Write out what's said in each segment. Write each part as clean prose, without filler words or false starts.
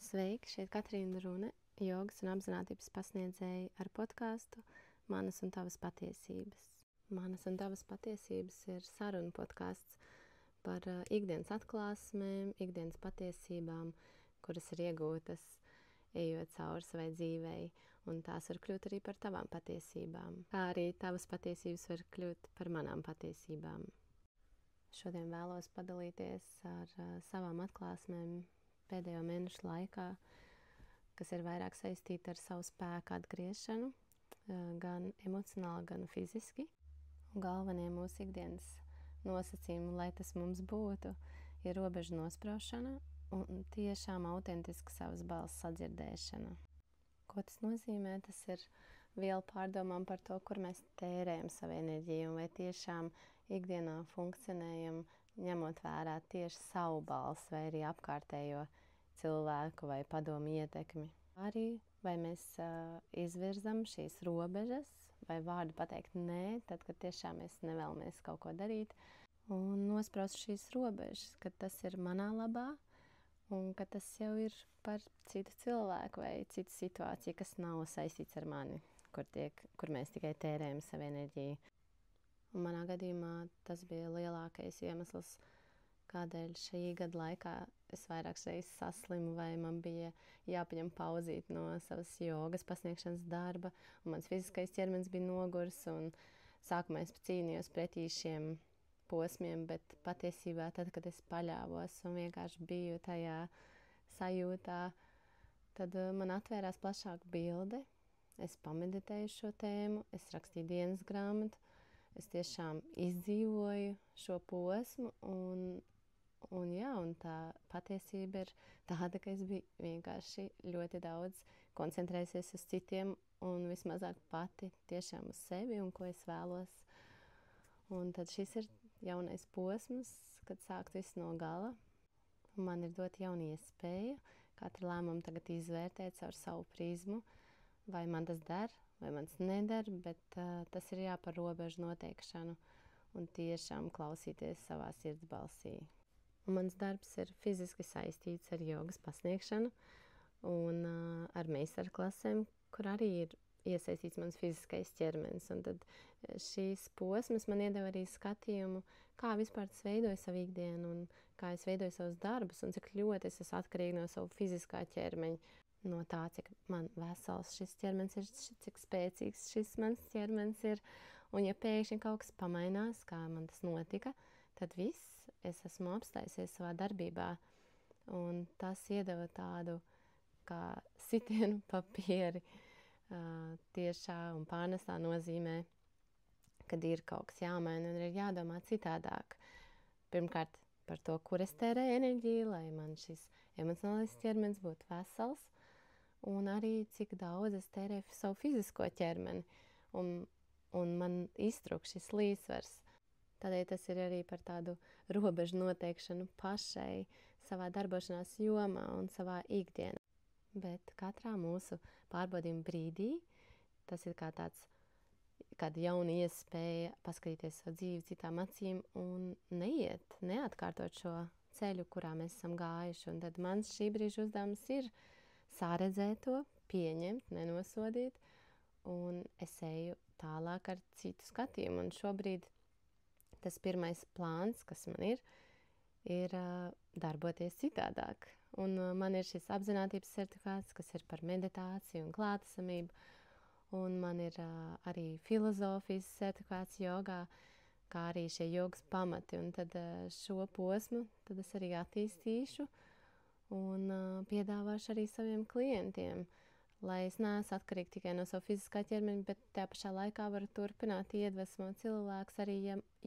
Sveiki, šeit Katrīna Rune, jogas un apzinātības pasniedzēja ar podkāstu Manas un tavas patiesības. Manas un tavas patiesības ir sarunu podkāsts par ikdienas atklāsmēm, ikdienas patiesībām, kuras ir iegūtas, ejot cauri savai dzīvei, un tās var kļūt arī par tavām patiesībām, kā arī tavas patiesības var kļūt par manām patiesībām. Šodien vēlos padalīties ar savām atklāsmēm pēdējo mēnešu laikā, kas ir vairāk saistīta ar savu spēku atgriešanu, gan emocionāli, gan fiziski. Un galvenie mūsu ikdienas nosacījumi, lai tas mums būtu, ir robežu nospraušana un tiešām autentiska savas balss sadzirdēšana. Ko tas nozīmē? Tas ir viela pārdomām par to, kur mēs tērējam savu enerģiju, un vai tiešām ikdienā funkcionējam, ņemot vērā tieši savu balsi vai arī apkārtējo cilvēku vai padomu ietekmi. Arī vai mēs izvirzam šīs robežas vai vārdu pateikt nē, tad, kad tiešām mēs nevēlamies kaut ko darīt, un nospraust šīs robežas, ka tas ir manā labā un ka tas jau ir par citu cilvēku vai citu situāciju, kas nav saistīts ar mani, kur mēs tikai tērējam savu enerģiju. Un manā gadījumā tas bija lielākais iemesls, kādēļ šī gada laikā es vairākas reizes saslimu vai man bija jāpaņem pauzīt no savas jogas pasniegšanas darba, un mans fiziskais ķermenis bija noguris, un sākumā es cīnījos pretī šiem posmiem, bet patiesībā tad, kad es paļāvos un vienkārši biju tajā sajūtā, tad man atvērās plašāka bilde. Es pameditēju šo tēmu, es rakstīju dienas grāmatu, es tiešām izdzīvoju šo posmu, un tā patiesība ir tāda, ka es biju vienkārši ļoti daudz koncentrējusies uz citiem un vismazāk pati tiešām uz sevi un ko es vēlos. Un tad šis ir jaunais posms, kad sākt viss no gala. Man ir dot jauna iespēja katru lēmumu tagad izvērtēt caur savu prizmu, vai man tas der, vai mans neder, bet tas ir par robežu noteikšanu un tiešām klausīties savā sirds balsī. Un mans darbs ir fiziski saistīts ar jogas pasniegšanu un ar meistarklasēm, kur arī ir iesaistīts mans fiziskais ķermenis. Un tad šīs posmas man iedeva arī skatījumu, kā vispār tas veidoja savu ikdienu un kā es veidoju savus darbus un cik ļoti es esmu atkarīga no savu fiziskā ķermeņa. No tā, cik man vesels šis ķermenis ir, cik spēcīgs šis mans ķermenis ir. Un ja pēkšņi kaut kas pamainās, kā man tas notika, tad viss, es esmu apstājusies savā darbībā. Un tas iedeva tādu kā sitienu papieri tiešā un pārnestā nozīmē, kad ir kaut kas jāmaina un ir jādomā citādāk. Pirmkārt par to, kur es tērēju enerģiju, lai man šis emocionālais ķermenis būtu vesels. Un arī cik daudz es tērēju savu fizisko ķermeni, un man iztrūkst šis līdzsvars. Tādēļ tas ir arī par tādu robežu noteikšanu pašai savā darbošanās jomā un savā ikdienā. Bet katrā mūsu pārbaudījuma brīdī tas ir kā kāda jauna iespēja paskatīties savu dzīvi citām acīm un neatkārtot šo ceļu, kurā mēs esam gājuši. Un tad mans šī brīža uzdevums ir sāredzēt to, pieņemt, nenosodīt, un es eju tālāk ar citu skatījumu. Un šobrīd tas pirmais plāns, kas man ir darboties citādāk. Un man ir šis apzinātības certifikāts, kas ir par meditāciju un klātesamību, un man ir arī filozofijas certifikāts jogā, kā arī šie jogas pamati. Un tad šo posmu tad es arī attīstīšu un piedāvāšu arī saviem klientiem, lai es neesmu atkarīga tikai no savu fiziskā ķermeņa, bet tajā pašā laikā varu turpināt iedvesmot cilvēkus arī,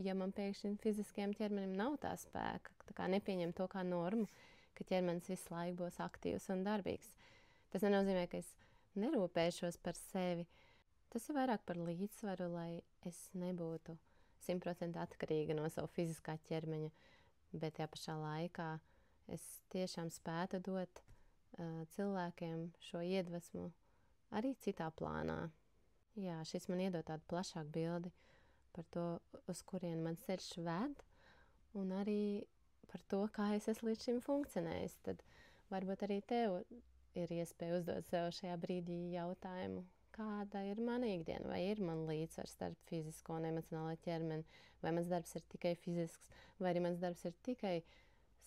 ja man pēkšņi fiziskajam ķermenim nav tā spēka, tā kā nepieņem to kā normu, ka ķermenis visu laiku būs aktīvs un darbīgs. Tas nenozīmē, ka es nerūpēšos par sevi. Tas ir vairāk par līdzsvaru, lai es nebūtu 100% atkarīga no savu fiziskā ķermeņa, bet tajā pašā laikā es tiešām spētu dot cilvēkiem šo iedvesmu arī citā plānā. Jā, šis man iedod tādu plašāku bildi par to, uz kurien mans ceļš ved, un arī par to, kā es esmu līdz šim funkcionējis. Tad varbūt arī tev ir iespēja uzdot sev šajā brīdī jautājumu, kāda ir mana ikdiena, vai ir man līdzsvars starp fizisko un emocionālo ķermeni, vai mans darbs ir tikai fizisks, vai arī mans darbs ir tikai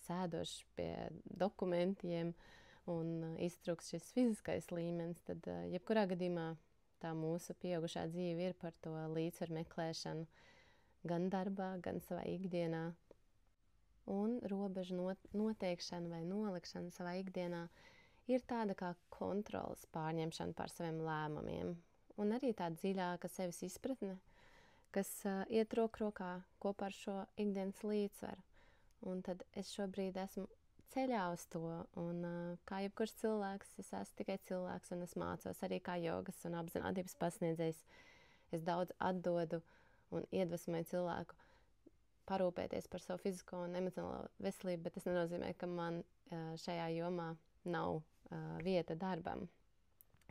sēdošs pie dokumentiem un iztrūks šis fiziskais līmenis, tad jebkurā gadījumā tā mūsu pieaugušā dzīve ir par to līdzsvaru meklēšanu gan darbā, gan savā ikdienā. Un robežu noteikšana vai nolikšana savā ikdienā ir tāda kā kontrolas pārņemšana pār saviem lēmumiem. Un arī tāda dziļāka sevis izpratne, kas iet roku rokā kopā ar šo ikdienas līdzsvaru. Un tad es šobrīd esmu ceļā uz to, un kā jebkurš cilvēks, es esmu tikai cilvēks, un es mācos arī kā jogas un apzinātības pasniedzējs. Es daudz atdodu un iedvesmoju cilvēku parūpēties par savu fizisko un emocionālo veselību, bet tas nenozīmē, ka man šajā jomā nav vieta darbam.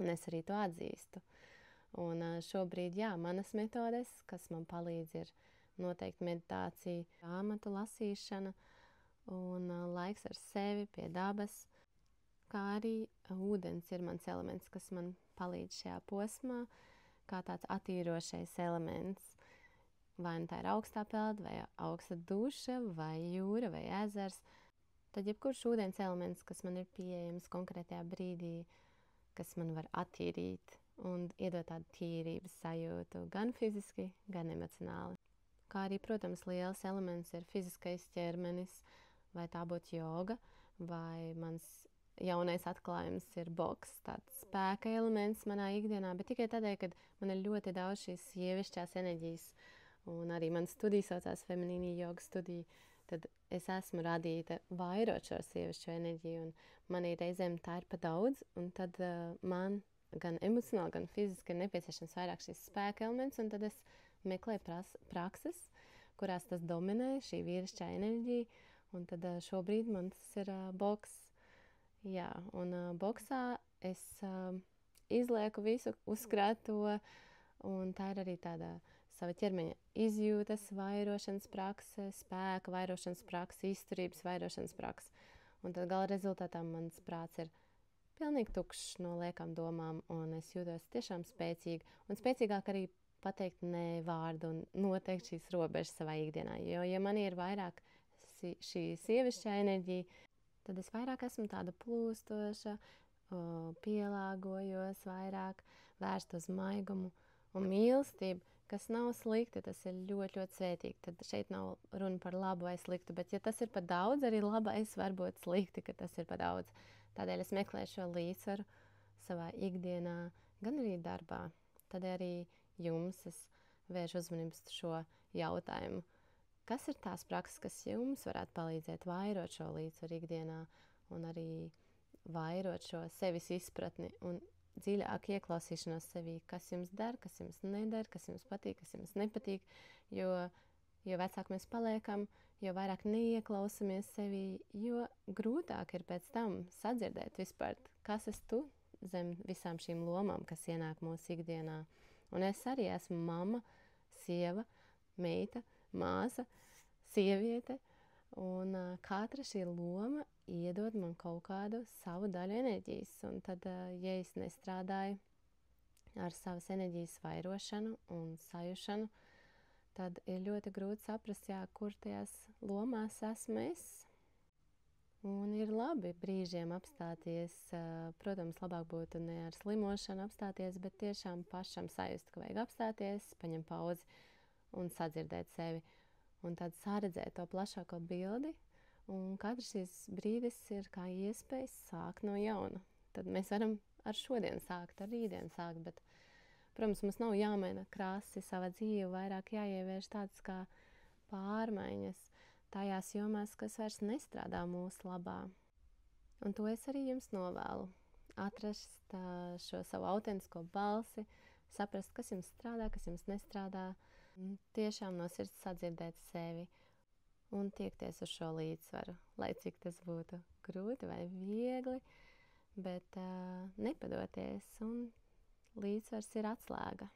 Un es arī to atzīstu. Un šobrīd, manas metodes, kas man palīdz, ir noteikti meditācija, grāmatu lasīšana un laiks ar sevi pie dabas, kā arī ūdens ir mans elements, kas man palīdz šajā posmā, kā tāds attīrošais elements. Vai nu tā ir augstā pelde, vai augsta duša, vai jūra, vai ezers, tad jebkurš ūdens elements, kas man ir pieejams konkrētajā brīdī, kas man var attīrīt un iedot tādu tīrības sajūtu gan fiziski, gan emocionāli. Kā arī, protams, liels elements ir fiziskais ķermenis, vai tā būtu joga, vai mans jaunais atklājums ir boks, tāds spēka elements manā ikdienā, bet tikai tādēļ, ka man ir ļoti daudz šīs sievišķās enerģijas, un arī man studija saucās Feminīnī jogas studija, tad es esmu radīta vairot šo sievišķo enerģiju, un manī reizēm tā ir pa daudz, un tad man gan emocionāli, gan fiziski ir nepieciešams vairāk šis spēka elements, un tad es meklēju prakses, kurās tas dominē, šī vīrišķā enerģija, un tad šobrīd man tas ir boks. Jā, un boksā es izlieku visu uzkrāto, un tā ir arī tāda sava ķermeņa izjūtas vairošanas prakse, spēka vairošanas prakse, izturības vairošanas prakse. Un tad gala rezultātā mans prāts ir pilnīgi tukšs no liekām domām, un es jūtos tiešām spēcīgi. Un spēcīgāk arī pateikt nē vārdu un noteikt šīs robežas savā ikdienā. Jo, ja man ir vairāk šī sievišķā enerģija, tad es vairāk esmu tāda plūstoša, pielāgojos vairāk, vērst uz maigumu un mīlestību, kas nav slikti, tas ir ļoti, ļoti svētīgi. Tad šeit nav runa par labu vai sliktu, bet ja tas ir par daudz, arī labais var būt slikti, ka tas ir par daudz. Tādēļ es meklēju šo līdzsvaru savā ikdienā, gan arī darbā. Tad arī jums es vēršu uzmanību uz šo jautājumu. Kas ir tās prakses, kas jums varētu palīdzēt vairot šo līdzsvaru ikdienā un arī vairot šo sevis izpratni un dziļāk ieklausīšanos sevī, kas jums der, kas jums neder, kas jums patīk, kas jums nepatīk, jo vecāk mēs paliekam, jo vairāk neieklausamies sevī, jo grūtāk ir pēc tam sadzirdēt vispār, kas esi tu zem visām šīm lomām, kas ienāk mūsu ikdienā. Un es arī esmu mamma, sieva, meita, māsa, sieviete, un katra šī loma iedod man kaut kādu savu daļu enerģijas. Un tad, ja es nestrādāju ar savas enerģijas vairošanu un sajušanu, tad ir ļoti grūti saprast, kur tajās lomās esmu es. Un ir labi brīžiem apstāties, protams, labāk būtu ne ar slimošanu apstāties, bet tiešām pašam sajust, ka vajag apstāties, paņemt pauzi un sadzirdēt sevi. Un tad saredzēt to plašāko bildi, un katrs šis brīdis ir kā iespējas sākt no jauna. Tad mēs varam ar šodien sākt, ar rītdienu sākt, bet, protams, mums nav jāmaina krāsi savā dzīve, vairāk jāievērš tādas kā pārmaiņas tajās jomās, kas vairs nestrādā mūsu labā. Un to es arī jums novēlu. Atrast šo savu autentisko balsi, saprast, kas jums strādā, kas jums nestrādā, tiešām no sirds sadzirdēt sevi un tiekties uz šo līdzsvaru, lai cik tas būtu grūti vai viegli, bet nepadoties, un līdzsvars ir atslēga.